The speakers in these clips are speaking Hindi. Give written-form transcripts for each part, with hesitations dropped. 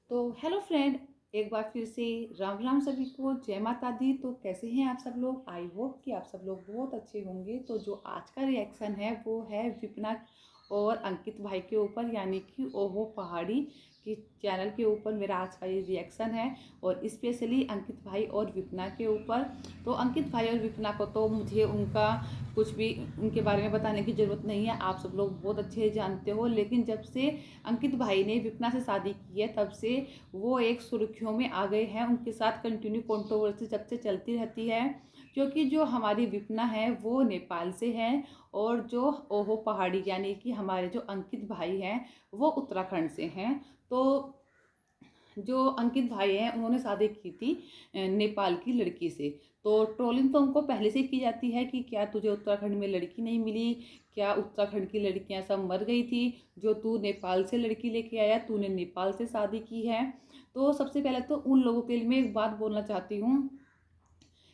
तो हेलो फ्रेंड, एक बार फिर से राम राम सभी को, जय माता दी। तो कैसे हैं आप सब लोग? आई होप कि आप सब लोग बहुत अच्छे होंगे। तो जो आज का रिएक्शन है वो है विपना और अंकित भाई के ऊपर, यानी कि ओहो पहाड़ी के चैनल के ऊपर मेरा आज का ये रिएक्शन है, और स्पेशली अंकित भाई और विपना के ऊपर। तो अंकित भाई और विपना को तो मुझे उनका कुछ भी उनके बारे में बताने की ज़रूरत नहीं है, आप सब लोग बहुत अच्छे से जानते हो। लेकिन जब से अंकित भाई ने विपना से शादी की है तब से वो एक सुर्खियों में आ गए हैं। उनके साथ कंटिन्यू कंट्रोवर्सी जब से चलती रहती है, क्योंकि जो हमारी विपना है वो नेपाल से है, और जो ओहो पहाड़ी यानी कि हमारे जो अंकित भाई हैं वो उत्तराखंड से हैं। तो जो अंकित भाई हैं उन्होंने शादी की थी नेपाल की लड़की से। तो ट्रोलिंग तो उनको पहले से की जाती है कि क्या तुझे उत्तराखंड में लड़की नहीं मिली, क्या उत्तराखंड की लड़कियां सब मर गई थी, जो तू नेपाल से लड़की लेके आया, तूने नेपाल से शादी की है। तो सबसे पहले तो उन लोगों के लिए मैं एक बात बोलना चाहती हूँ,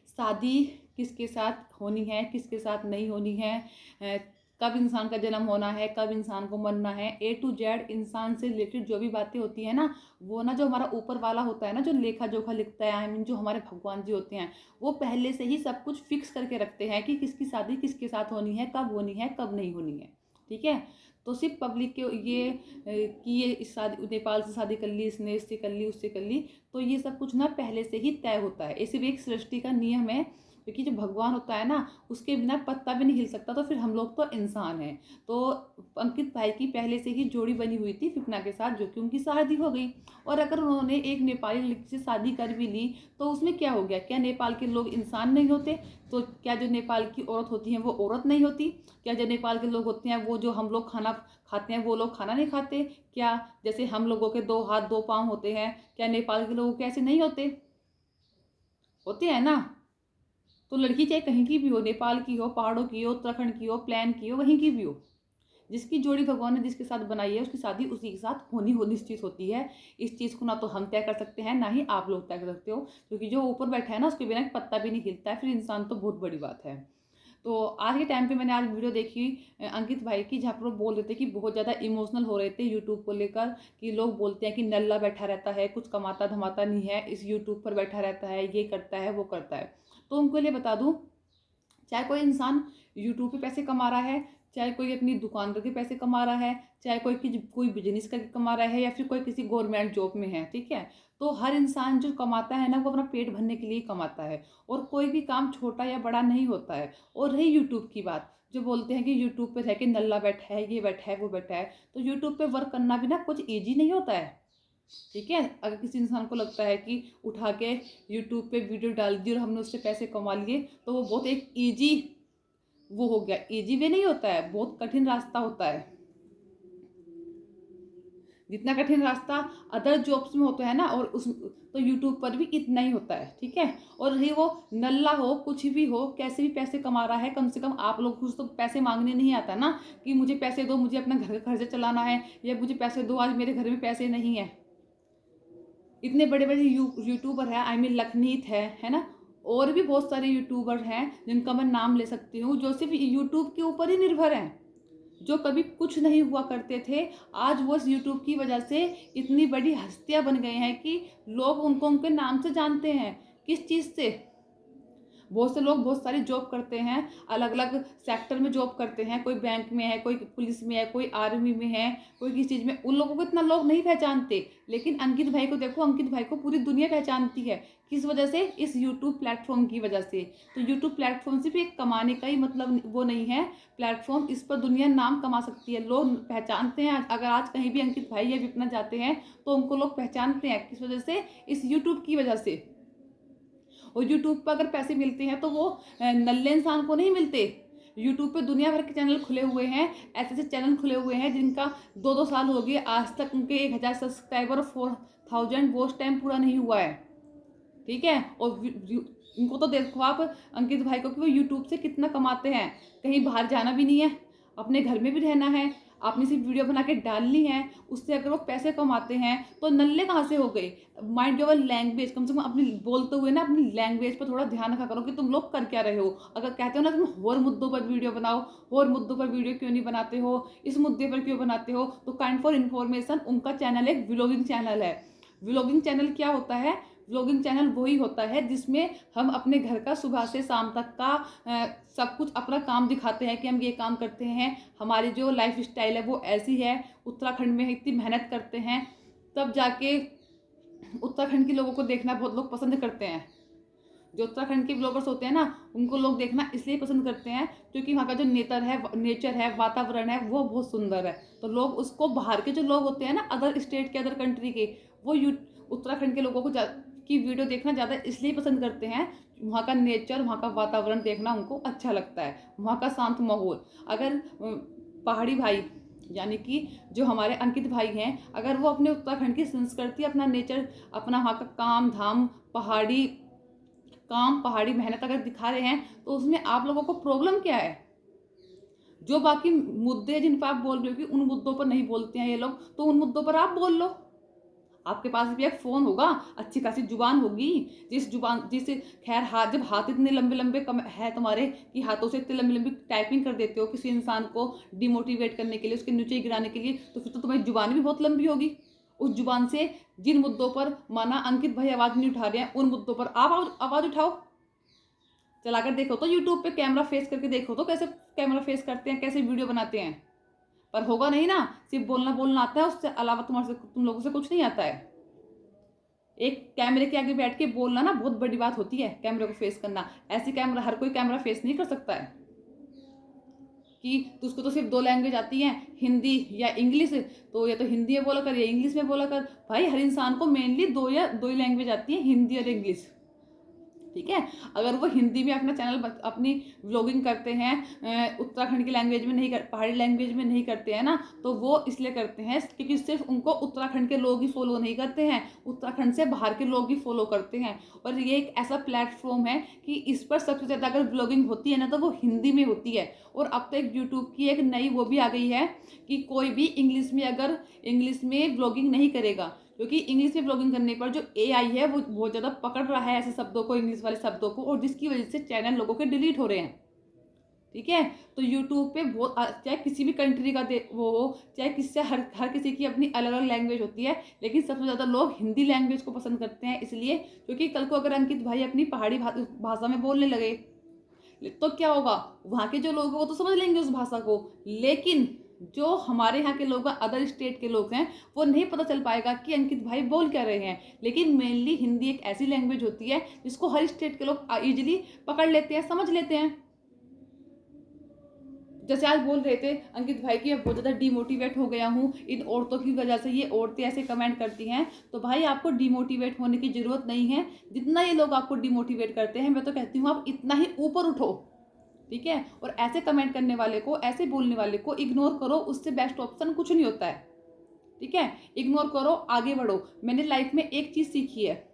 शादी किसके साथ होनी है, किसके साथ नहीं होनी है, कब इंसान का जन्म होना है, कब इंसान को मरना है, ए टू जेड इंसान से रिलेटेड जो भी बातें होती है ना, वो ना जो हमारा ऊपर वाला होता है ना, जो लेखा जोखा लिखता है, आई मीन जो हमारे भगवान जी होते हैं, वो पहले से ही सब कुछ फिक्स करके रखते हैं कि किसकी शादी किसके साथ होनी है, कब होनी है, कब नहीं होनी है। ठीक है। तो सिर्फ पब्लिक के ये कि ये इस शादी नेपाल से शादी कर ली, इसने इससे कर ली, उससे कर ली, तो ये सब कुछ ना पहले से ही तय होता है। ऐसे भी एक सृष्टि का नियम है, क्योंकि जो भगवान होता है ना उसके बिना पत्ता भी नहीं हिल सकता, तो फिर हम लोग तो इंसान हैं। तो अंकित भाई की पहले से ही जोड़ी बनी हुई थी विपना के साथ, जो कि उनकी शादी हो गई। और अगर उन्होंने एक नेपाली लड़की से शादी कर भी ली तो उसमें क्या हो गया? क्या नेपाल के लोग इंसान नहीं होते? तो क्या जो नेपाल की औरत होती है वो औरत नहीं होती? क्या जो नेपाल के लोग होते हैं वो जो हम लोग खाना खाते हैं वो लोग खाना नहीं खाते? क्या जैसे हम लोगों के दो हाथ दो पाँव होते हैं, क्या नेपाल के लोगों के ऐसे नहीं होते? होते हैं ना। तो लड़की चाहे कहीं की भी हो, नेपाल की हो, पहाड़ों की हो, उत्तराखंड की हो, प्लान की हो, कहीं की भी हो, जिसकी जोड़ी भगवान ने जिसके साथ बनाई है उसकी शादी उसी के साथ होनी हो निश्चित होती है। इस चीज़ को ना तो हम तय कर सकते हैं, ना ही आप लोग तय कर सकते हो, क्योंकि जो ऊपर बैठा है ना उसके बिना पत्ता भी नहीं हिलता है, फिर इंसान तो बहुत बड़ी बात है। तो आज के टाइम पे मैंने आज वीडियो देखी अंकित भाई की, जहाँ पर वो बोल रहे थे कि बहुत ज़्यादा इमोशनल हो रहे थे यूट्यूब को लेकर, कि लोग बोलते हैं कि नल्ला बैठा रहता है, कुछ कमाता धमाता नहीं है, इस यूट्यूब पर बैठा रहता है, ये करता है वो करता है। तो उनको लिए बता दूँ, चाहे कोई इंसान यूट्यूब पे पैसे कमा रहा है, चाहे कोई अपनी दुकान करके पैसे कमा रहा है, चाहे कोई बिजनेस करके कमा रहा है, या फिर कोई किसी गवर्नमेंट जॉब में है, ठीक है। तो हर इंसान जो कमाता है ना वो अपना पेट भरने के लिए कमाता है, और कोई भी काम छोटा या बड़ा नहीं होता है। और रही यूट्यूब की बात, जो बोलते हैं कि यूट्यूब पे रह के नल्ला बैठा है, ये बैठा है, वो बैठा है, तो यूट्यूब पे वर्क करना भी ना कुछ ईजी नहीं होता है। ठीक है। अगर किसी इंसान को लगता है कि उठा के यूट्यूब पे वीडियो डाल दी और हमने उससे पैसे कमा लिए, तो वो बहुत एक ईजी वो हो गया। ईजी वे नहीं होता है, बहुत कठिन रास्ता होता है। जितना कठिन रास्ता अदर जॉब्स में होता है ना, और उस तो यूट्यूब पर भी इतना ही होता है। ठीक है। और रही वो नल्ला हो, कुछ भी हो, कैसे भी पैसे कमा रहा है, कम से कम आप लोग कुछ तो पैसे मांगने नहीं आता ना, कि मुझे पैसे दो, मुझे अपना घर का खर्चा चलाना है, या मुझे पैसे दो, आज मेरे घर में पैसे नहीं है। इतने बड़े बड़े यूट्यूबर हैं, आई मीन लखनीत है ना, और भी बहुत सारे यूट्यूबर हैं जिनका मैं नाम ले सकती हूँ, जो सिर्फ यूट्यूब के ऊपर ही निर्भर हैं, जो कभी कुछ नहीं हुआ करते थे, आज वो इस यूट्यूब की वजह से इतनी बड़ी हस्तियां बन गए हैं कि लोग उनको उनके नाम से जानते हैं। किस चीज़ से? बहुत से लोग बहुत सारी जॉब करते हैं, अलग अलग सेक्टर में जॉब करते हैं, कोई बैंक में है, कोई पुलिस में है, कोई आर्मी में है, कोई किसी चीज़ में, उन लोगों को इतना लोग नहीं पहचानते। लेकिन अंकित भाई को देखो, अंकित भाई को पूरी दुनिया पहचानती है। किस वजह से? इस यूट्यूब प्लेटफॉर्म की वजह से। तो यूट्यूब प्लेटफॉर्म सिर्फ एक कमाने का ही मतलब वो नहीं है प्लेटफॉर्म, इस पर दुनिया नाम कमा सकती है, लोग पहचानते हैं। अगर आज कहीं भी अंकित भाई या विपना जाते हैं तो उनको लोग पहचानते हैं, किस वजह से? इस यूट्यूब की वजह से। और यूट्यूब पर अगर पैसे मिलते हैं तो वो नल्ले इंसान को नहीं मिलते। यूट्यूब पे दुनिया भर के चैनल खुले हुए हैं, ऐसे ऐसे चैनल खुले हुए हैं जिनका 2-2 साल हो गए, आज तक उनके 1000 सब्सक्राइबर और 4000 वॉच टाइम पूरा नहीं हुआ है। ठीक है। और इनको तो देखो आप अंकित भाई को कि वो यूट्यूब से कितना कमाते हैं, कहीं बाहर जाना भी नहीं है, अपने घर में भी रहना है, आपने सिर्फ वीडियो बना के डालनी है, उससे अगर वो पैसे कमाते हैं तो नल्ले कहाँ से हो गए? माइंड योर लैंग्वेज, कम से कम अपनी बोलते हुए ना अपनी लैंग्वेज पर थोड़ा ध्यान रखा करो कि तुम लोग कर क्या रहे हो। अगर कहते हो ना तुम और मुद्दों पर वीडियो बनाओ, और मुद्दों पर वीडियो क्यों नहीं बनाते हो, इस मुद्दे पर क्यों बनाते हो, तो काइंड फॉर इन्फॉर्मेशन उनका चैनल एक व्लॉगिंग चैनल है। व्लॉगिंग चैनल क्या होता है? व्लॉगिंग चैनल वही होता है जिसमें हम अपने घर का सुबह से शाम तक का सब कुछ अपना काम दिखाते हैं कि हम ये काम करते हैं, हमारी जो लाइफ स्टाइल है वो ऐसी है, उत्तराखंड में इतनी मेहनत करते हैं, तब जाके उत्तराखंड के लोगों को देखना बहुत लोग पसंद करते हैं। जो उत्तराखंड के ब्लॉगर्स होते हैं ना, उनको लोग देखना इसलिए पसंद करते हैं क्योंकि वहाँ का जो नेचर है, वातावरण है, वो बहुत सुंदर है। तो लोग उसको, बाहर के जो लोग होते हैं ना, अदर स्टेट के, अदर कंट्री के, वो उत्तराखंड के लोगों को की वीडियो देखना ज़्यादा इसलिए पसंद करते हैं, वहाँ का नेचर, वहाँ का वातावरण देखना उनको अच्छा लगता है, वहाँ का शांत माहौल। अगर पहाड़ी भाई यानी कि जो हमारे अंकित भाई हैं, अगर वो अपने उत्तराखंड की संस्कृति, अपना नेचर, अपना वहाँ का काम धाम, पहाड़ी मेहनत अगर दिखा रहे हैं, तो उसमें आप लोगों को प्रॉब्लम क्या है? जो बाकी मुद्दे जिन पर आप बोल रहे हो कि उन मुद्दों पर नहीं बोलते हैं ये लोग, तो उन मुद्दों पर आप बोल लो। आपके पास भी एक फ़ोन होगा, अच्छी खासी जुबान होगी, जिस खैर हाथ, जब हाथ इतने लंबे लंबे है तुम्हारे कि हाथों से इतनी लंबी लंबी टाइपिंग कर देते हो किसी इंसान को डिमोटिवेट करने के लिए, उसके नीचे गिराने के लिए, तो फिर तो तुम्हारी जुबान भी बहुत लंबी होगी। उस जुबान से जिन मुद्दों पर माना अंकित भाई आवाज़ नहीं उठा रहे हैं, उन मुद्दों पर आप आवाज़ उठाओ। चलाकर देखो तो यूट्यूब पे कैमरा फेस करके देखो तो कैसे कैमरा फेस करते हैं, कैसे वीडियो बनाते हैं। पर होगा नहीं ना, सिर्फ बोलना बोलना आता है, उससे अलावा तुम लोगों से कुछ नहीं आता है। एक कैमरे के आगे बैठ के बोलना ना बहुत बड़ी बात होती है, कैमरे को फेस करना। ऐसी कैमरा, हर कोई कैमरा फेस नहीं कर सकता है कि उसको तो सिर्फ 2 लैंग्वेज आती हैं, हिंदी या इंग्लिश, तो या तो हिंदी में बोला कर या इंग्लिश में बोला कर। भाई हर इंसान को मेनली 2 ही लैंग्वेज आती है, हिंदी और इंग्लिश। ठीक है, अगर वो हिंदी में अपना चैनल, अपनी व्लॉगिंग करते हैं, उत्तराखंड की लैंग्वेज में नहीं कर, पहाड़ी लैंग्वेज में नहीं करते हैं ना, तो वो इसलिए करते हैं क्योंकि सिर्फ उनको उत्तराखंड के लोग ही फॉलो नहीं करते हैं, उत्तराखंड से बाहर के लोग ही फॉलो करते हैं। और ये एक ऐसा प्लेटफॉर्म है कि इस पर सबसे ज़्यादा अगर व्लॉगिंग होती है ना, तो वो हिंदी में होती है। और अब तो एक यूट्यूब की एक नई वो भी आ गई है कि कोई भी इंग्लिश में व्लॉगिंग नहीं करेगा, क्योंकि इंग्लिश में ब्लॉगिंग करने पर जो एआई है वो बहुत ज़्यादा पकड़ रहा है ऐसे शब्दों को, इंग्लिश वाले शब्दों को, और जिसकी वजह से चैनल लोगों के डिलीट हो रहे हैं। ठीक है, तो यूट्यूब पे बहुत, चाहे किसी भी कंट्री का वो हो, चाहे किससे, हर किसी की अपनी अलग अलग लैंग्वेज होती है, लेकिन सबसे ज़्यादा लोग हिंदी लैंग्वेज को पसंद करते हैं। इसलिए क्योंकि कल को अगर अंकित भाई अपनी पहाड़ी भाषा में बोलने लगे तो क्या होगा, वहाँ के जो लोग हैं वो तो समझ लेंगे उस भाषा को, लेकिन जो हमारे यहाँ के लोग हैं, अदर स्टेट के लोग हैं, वो नहीं पता चल पाएगा कि अंकित भाई बोल क्या रहे हैं। लेकिन मेनली हिंदी एक ऐसी लैंग्वेज होती है जिसको हर स्टेट के लोग इजीली पकड़ लेते हैं, समझ लेते हैं। जैसे आज बोल रहे थे अंकित भाई कि मैं बहुत ज़्यादा डिमोटिवेट हो गया हूँ इन औरतों की वजह से, ये औरतें ऐसे कमेंट करती हैं। तो भाई आपको डिमोटिवेट होने की ज़रूरत नहीं है, जितना ये लोग आपको डिमोटिवेट करते हैं, मैं तो कहती हूँ आप इतना ही ऊपर उठो। ठीक है, और ऐसे कमेंट करने वाले को, ऐसे बोलने वाले को इग्नोर करो, उससे बेस्ट ऑप्शन कुछ नहीं होता है। ठीक है, इग्नोर करो, आगे बढ़ो। मैंने लाइफ में एक चीज़ सीखी है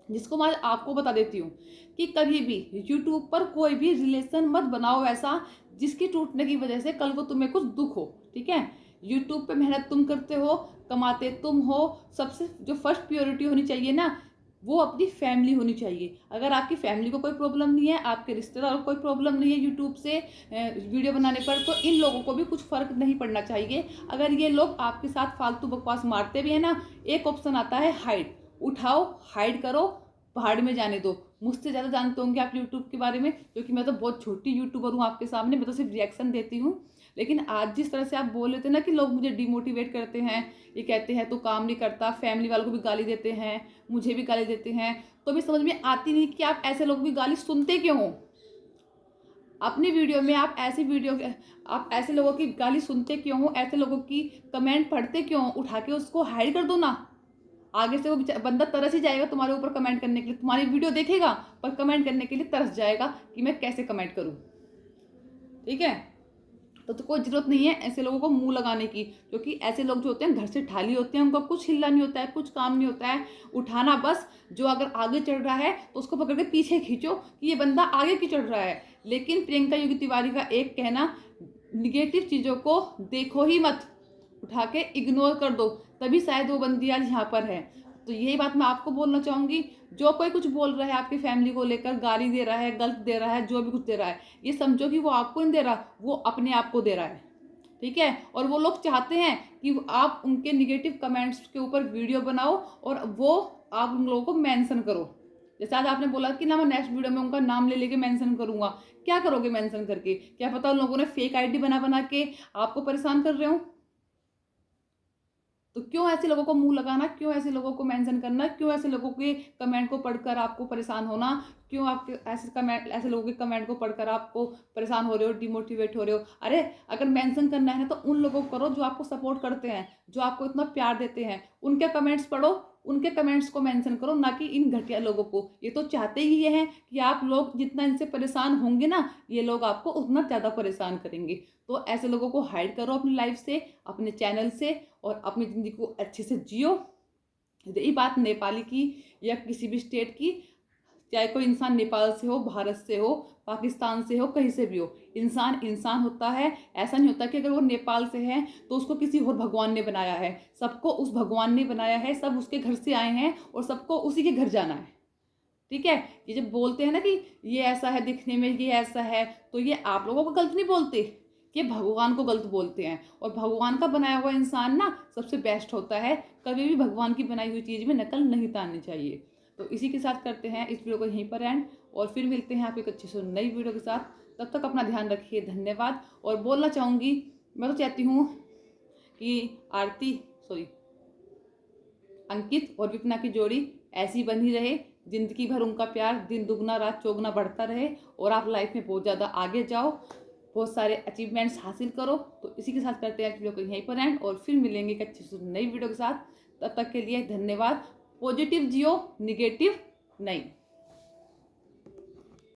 जिसको मैं आपको बता देती हूँ कि कभी भी यूट्यूब पर कोई भी रिलेशन मत बनाओ ऐसा जिसकी टूटने की वजह से कल को तुम्हें कुछ दुख हो। ठीक है, यूट्यूब पे मेहनत तुम करते हो, कमाते तुम हो, सबसे जो फर्स्ट प्योरिटी होनी चाहिए ना, वो अपनी फैमिली होनी चाहिए। अगर आपकी फैमिली को कोई प्रॉब्लम नहीं है, आपके रिश्तेदारों को कोई प्रॉब्लम नहीं है यूट्यूब से वीडियो बनाने पर, तो इन लोगों को भी कुछ फ़र्क नहीं पड़ना चाहिए। अगर ये लोग आपके साथ फालतू बकवास मारते भी हैं ना, एक ऑप्शन आता है हाइड, उठाओ, हाइड करो, पहाड़ में जाने दो। मुझसे ज़्यादा जानते होंगे आप यूट्यूब के बारे में, क्योंकि मैं तो बहुत छोटी यूट्यूबर हूँ आपके सामने, मैं तो सिर्फ रिएक्शन देती हूँ। लेकिन आज जिस तरह से आप बोल रहे थे ना कि लोग मुझे डिमोटिवेट करते हैं, ये कहते हैं तो काम नहीं करता, फैमिली वालों को भी गाली देते हैं, मुझे भी गाली देते हैं, तो भी समझ में आती नहीं कि आप ऐसे लोगों की गाली सुनते क्यों हो। अपनी वीडियो में आप ऐसे लोगों की गाली सुनते क्यों हो, ऐसे लोगों की कमेंट पढ़ते क्यों हो, उठा के उसको हाइड कर दो ना। आगे से वो बंदा तरस ही जाएगा तुम्हारे ऊपर कमेंट करने के लिए, तुम्हारी वीडियो देखेगा पर कमेंट करने के लिए तरस जाएगा कि मैं कैसे कमेंट करूं। ठीक है, तो कोई ज़रूरत नहीं है ऐसे लोगों को मुंह लगाने की, क्योंकि ऐसे लोग जो होते हैं घर से ठाली होते हैं, उनको कुछ हिलना नहीं होता है, कुछ काम नहीं होता है, उठाना बस। जो अगर आगे चढ़ रहा है तो उसको पकड़ के पीछे खींचो कि ये बंदा आगे क्यों चढ़ रहा है। लेकिन प्रियंका योगी तिवारी का एक कहना, निगेटिव चीज़ों को देखो ही मत, उठा के इग्नोर कर दो, तभी शायद वो बंदी आज यहाँ पर है। तो यही बात मैं आपको बोलना चाहूँगी, जो कोई कुछ बोल रहा है आपकी फैमिली को लेकर, गाली दे रहा है, गलत दे रहा है, जो भी कुछ दे रहा है, ये समझो कि वो आपको नहीं दे रहा, वो अपने आप को दे रहा है। ठीक है। और वो लोग चाहते हैं कि आप उनके निगेटिव कमेंट्स के ऊपर वीडियो बनाओ और वो आप उन लोगों को मेंशन करो। जैसे आज आपने बोला कि ना मैं नेक्स्ट वीडियो में उनका नाम ले लेके मेंशन करूंगा, क्या करोगे मेंशन करके? क्या पता उन लोगों ने फेक आईडी बना बना के आपको परेशान कर रहे हो। तो क्यों ऐसे लोगों को मुंह लगाना, क्यों ऐसे लोगों को मेंशन करना, क्यों ऐसे लोगों के कमेंट को पढ़कर आपको परेशान होना, क्यों आपके ऐसे लोगों के कमेंट को पढ़कर आपको परेशान हो रहे हो, डिमोटिवेट हो रहे हो। अरे अगर मेंशन करना है ना तो उन लोगों को करो जो आपको सपोर्ट करते हैं, जो आपको इतना प्यार देते हैं, उनके कमेंट्स पढ़ो, उनके कमेंट्स को मेंशन करो, ना कि इन घटिया लोगों को। ये तो चाहते ही ये हैं कि आप लोग जितना इनसे परेशान होंगे ना, ये लोग आपको उतना ज़्यादा परेशान करेंगे। तो ऐसे लोगों को हाइड करो अपनी लाइफ से, अपने चैनल से, और अपनी ज़िंदगी को अच्छे से जियो। रही बात नेपाली की या किसी भी स्टेट की, चाहे कोई इंसान नेपाल से हो, भारत से हो, पाकिस्तान से हो, कहीं से भी हो, इंसान इंसान होता है। ऐसा नहीं होता कि अगर वो नेपाल से है तो उसको किसी और भगवान ने बनाया है। सबको उस भगवान ने बनाया है, सब उसके घर से आए हैं और सबको उसी के घर जाना है। ठीक है। ये जब बोलते हैं ना कि ये ऐसा है दिखने में, ये ऐसा है, तो ये आप लोगों को गलत नहीं बोलते, ये भगवान को गलत बोलते हैं। और भगवान का बनाया हुआ इंसान ना सबसे बेस्ट होता है। कभी भी भगवान की बनाई हुई चीज़ में नकल नहीं उतारनी चाहिए। तो इसी के साथ करते हैं इस वीडियो को यहीं पर एंड, और फिर मिलते हैं आप एक अच्छी सी नई वीडियो के साथ। तब तक अपना ध्यान रखिए। धन्यवाद। और बोलना चाहूँगी, मैं तो चाहती हूँ कि आरती सॉरी अंकित और विपना की जोड़ी ऐसी बनी रहे, जिंदगी भर उनका प्यार दिन दुगना रात चौगुना बढ़ता रहे, और आप लाइफ में बहुत ज़्यादा आगे जाओ, बहुत सारे अचीवमेंट्स हासिल करो। तो इसी के साथ करते हैं वीडियो को यहीं पर एंड, और फिर मिलेंगे एक अच्छी सी नई वीडियो के साथ। तब तक के लिए धन्यवाद। पॉजिटिव जियो, निगेटिव नहीं।